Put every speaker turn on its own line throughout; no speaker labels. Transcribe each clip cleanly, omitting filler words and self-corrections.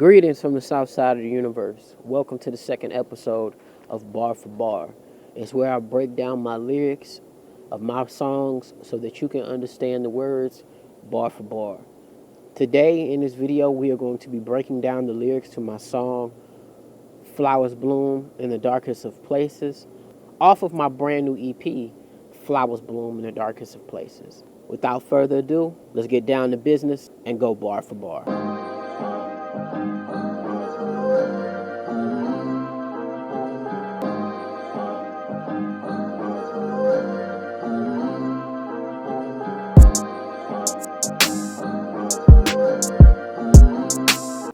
Greetings from the south side of the universe. Welcome to the second episode of Bar for Bar. It's where I break down my lyrics of my songs so that you can understand the words bar for bar. Today in this video, we are going to be breaking down the lyrics to my song Flowers Bloom in the Darkest of Places off of my brand new EP, Flowers Bloom in the Darkest of Places. Without further ado, let's get down to business and go bar for bar.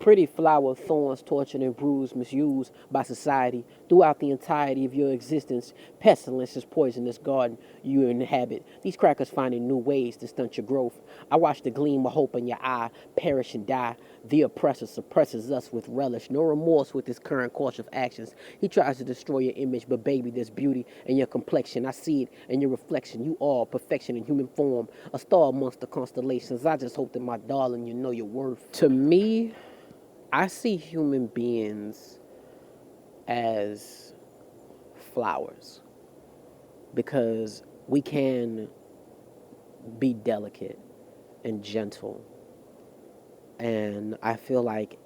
Pretty flower of thorns, tortured and bruised, misused by society throughout the entirety of your existence. Pestilence is poisonous garden you inhabit. These crackers finding new ways to stunt your growth. I watch the gleam of hope in your eye perish and die. The oppressor suppresses us with relish, no remorse with his current course of actions. He tries to destroy your image, but baby, there's beauty in your complexion. I see it in your reflection. You are perfection in human form, a star amongst the constellations. I just hope that, my darling, you know your worth. To me, I see human beings as flowers because we can be delicate and gentle. And I feel like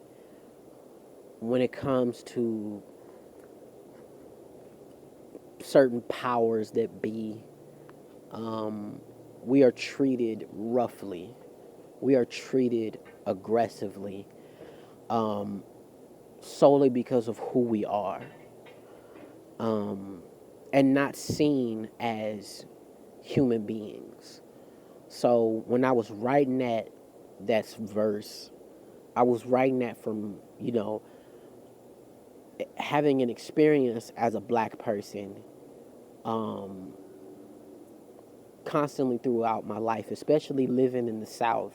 when it comes to certain powers that be, we are treated roughly. We are treated aggressively. Solely because of who we are, and not seen as human beings. So when I was writing that verse, I was writing that from, having an experience as a black person, constantly throughout my life, especially living in the South,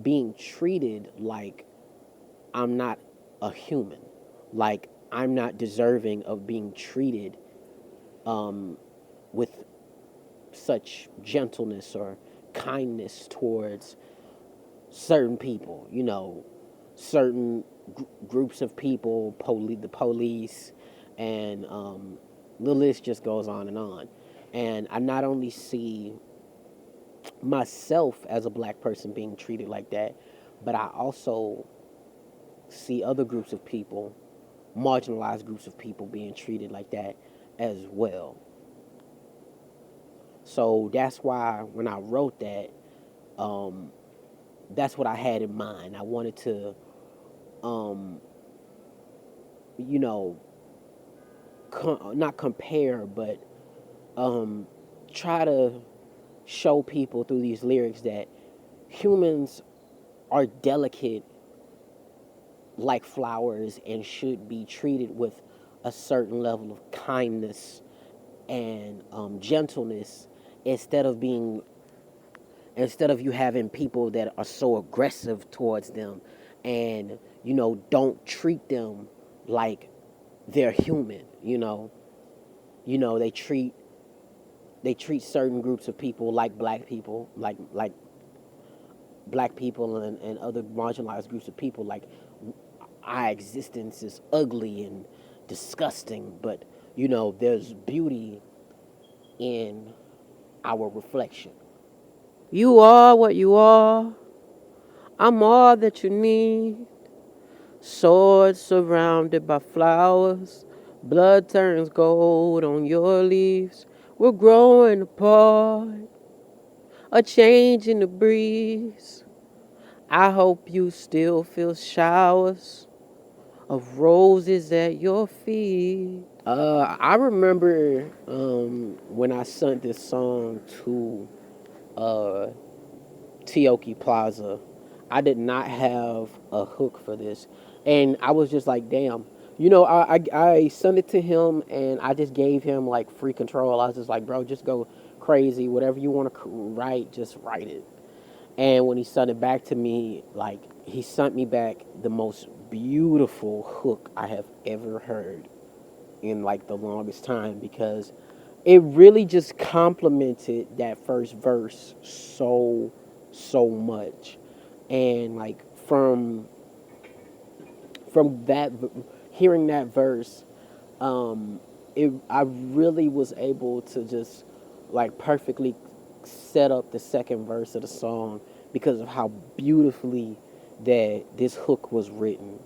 being treated like I'm not a human, like I'm not deserving of being treated with such gentleness or kindness towards certain people, certain groups of people, the police, and the list just goes on and on. And I not only see myself as a black person being treated like that, but I also see other groups of people, marginalized groups of people, being treated like that as well. So that's why when I wrote that, that's what I had in mind. I wanted to, not compare, but try to show people through these lyrics that humans are delicate like flowers and should be treated with a certain level of kindness and gentleness instead of you having people that are so aggressive towards them and don't treat them like they're human. They treat certain groups of people like black people, like black people and other marginalized groups of people, like our existence is ugly and disgusting, but there's beauty in our reflection. You are what you are. I'm all that you need. Swords surrounded by flowers. Blood turns gold on your leaves. We're growing apart. A change in the breeze. I hope you still feel showers of roses at your feet. I remember when I sent this song to Tioki Plaza. I did not have a hook for this, and I was just like, damn. I sent it to him, and I just gave him like free control. I was just like, bro, just go crazy. Whatever you want to write, just write it. And when he sent it back to me, like, he sent me back the most beautiful hook I have ever heard in like the longest time, because it really just complimented that first verse so much. And like from hearing that verse, um, I really was able to just like perfectly set up the second verse of the song because of how beautifully that this hook was written.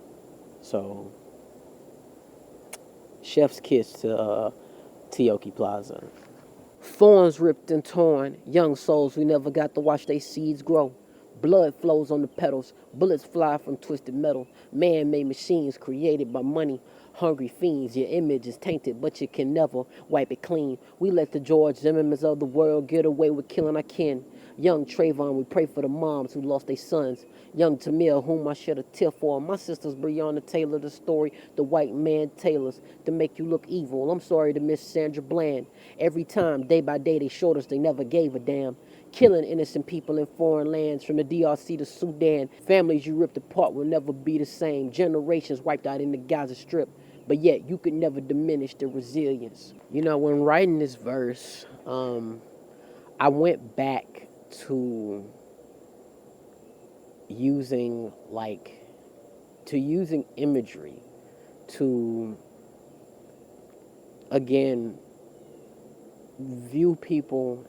So, chef's kiss to Tioki Plaza. Thorns ripped and torn, young souls we never got to watch their seeds grow. Blood flows on the petals, bullets fly from twisted metal. Man-made machines created by money. Hungry fiends, your image is tainted, but you can never wipe it clean. We let the George Zimmermans of the world get away with killing our kin. Young Trayvon, we pray for the moms who lost their sons. Young Tamir, whom I shed a tear for. My sisters, Breonna Taylor, the story the white man tailors to make you look evil. I'm sorry to miss Sandra Bland. Every time, day by day, they showed us they never gave a damn. Killing innocent people in foreign lands, from the DRC to Sudan. Families you ripped apart will never be the same. Generations wiped out in the Gaza Strip. But yet, you could never diminish the resilience. You know, when writing this verse, I went back to using using imagery to again view people,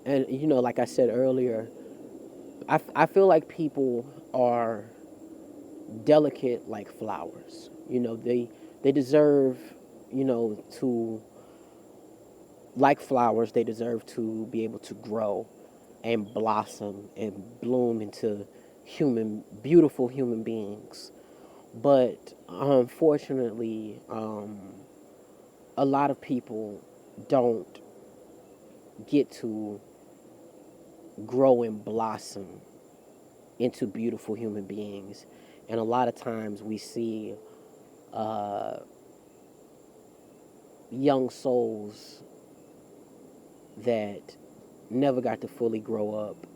and you know, like I said earlier, I feel like people are delicate like flowers. You know, they deserve, you know, to like flowers, they deserve to be able to grow and blossom and bloom into beautiful human beings. But unfortunately, a lot of people don't get to grow and blossom into beautiful human beings. And a lot of times we see uh, young souls that never got to fully grow up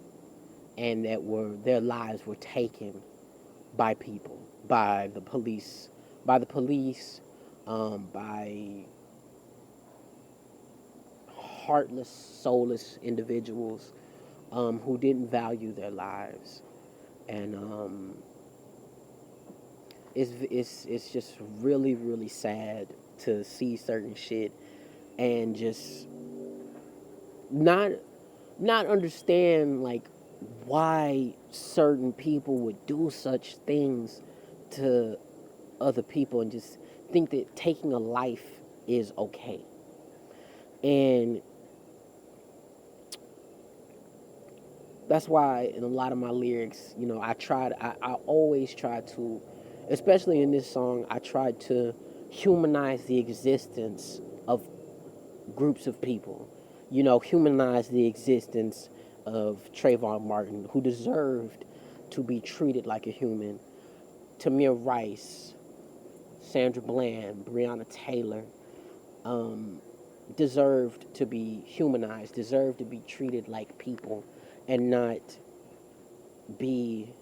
and that their lives were taken by people, by heartless, soulless individuals who didn't value their lives. And it's just really, really sad to see certain shit and just not not understand like why certain people would do such things to other people and just think that taking a life is okay. And that's why in a lot of my lyrics, you know, I always try to, especially in this song, I tried to humanize the existence of groups of people. You know, humanize the existence of Trayvon Martin, who deserved to be treated like a human. Tamir Rice, Sandra Bland, Breonna Taylor, deserved to be humanized, deserved to be treated like people and not be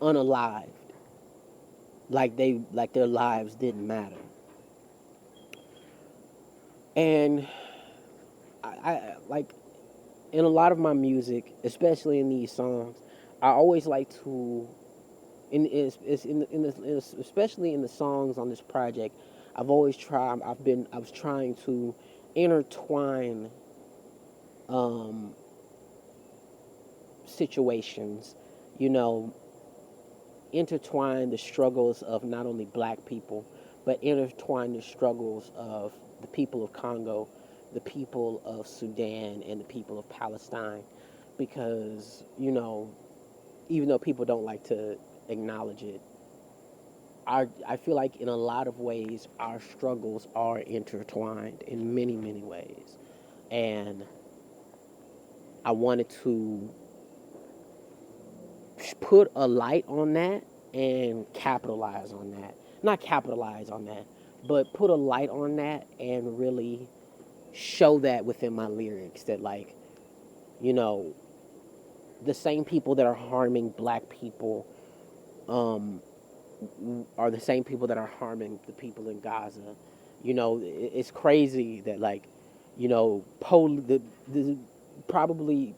unalived, like their lives didn't matter. And I like in a lot of my music, especially in these songs, I always like to especially in the songs on this project, I was trying to intertwine um, situations, you know, intertwine the struggles of not only black people, but intertwine the struggles of the people of Congo, the people of Sudan, and the people of Palestine. Because, you know, even though people don't like to acknowledge it, I feel like in a lot of ways our struggles are intertwined in many, many ways. And I wanted to put a light on that and capitalize on that. Not capitalize on that, but put a light on that and really show that within my lyrics that, like, you know, the same people that are harming black people um, are the same people that are harming the people in Gaza. You know, it's crazy that, like, you know, the probably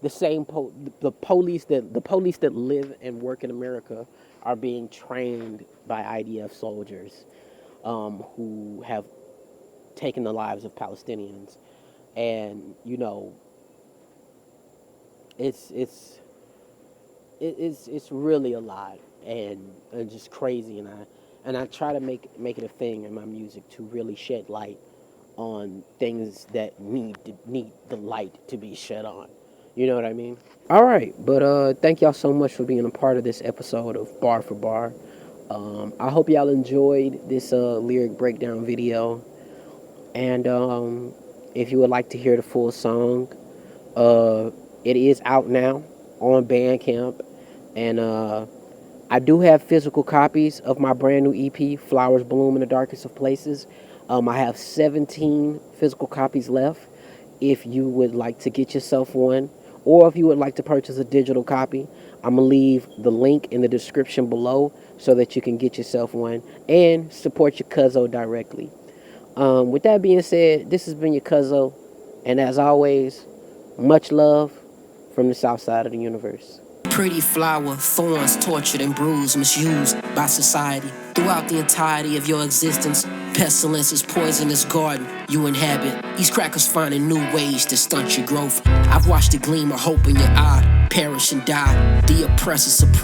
the police that live and work in America are being trained by IDF soldiers, who have taken the lives of Palestinians, and it's it's really a lot, and just crazy, and I try to make it a thing in my music to really shed light on things that need the light to be shed on. You know what I mean? All right, but thank y'all so much for being a part of this episode of Bar for Bar. I hope y'all enjoyed this lyric breakdown video, and if you would like to hear the full song, it is out now on Bandcamp, and I do have physical copies of my brand new EP, Flowers Bloom in the Darkest of Places. I have 17 physical copies left. If you would like to get yourself one, or if you would like to purchase a digital copy, I'm going to leave the link in the description below so that you can get yourself one and support your cuzzo directly. With that being said, this has been your cuzzo, and as always, much love from the south side of the universe.
Pretty flower, thorns tortured and bruised, misused by society. Throughout the entirety of your existence, pestilence is poisonous garden you inhabit. These crackers finding new ways to stunt your growth. I've watched the gleam of hope in your eye perish and die. The oppressor suppress.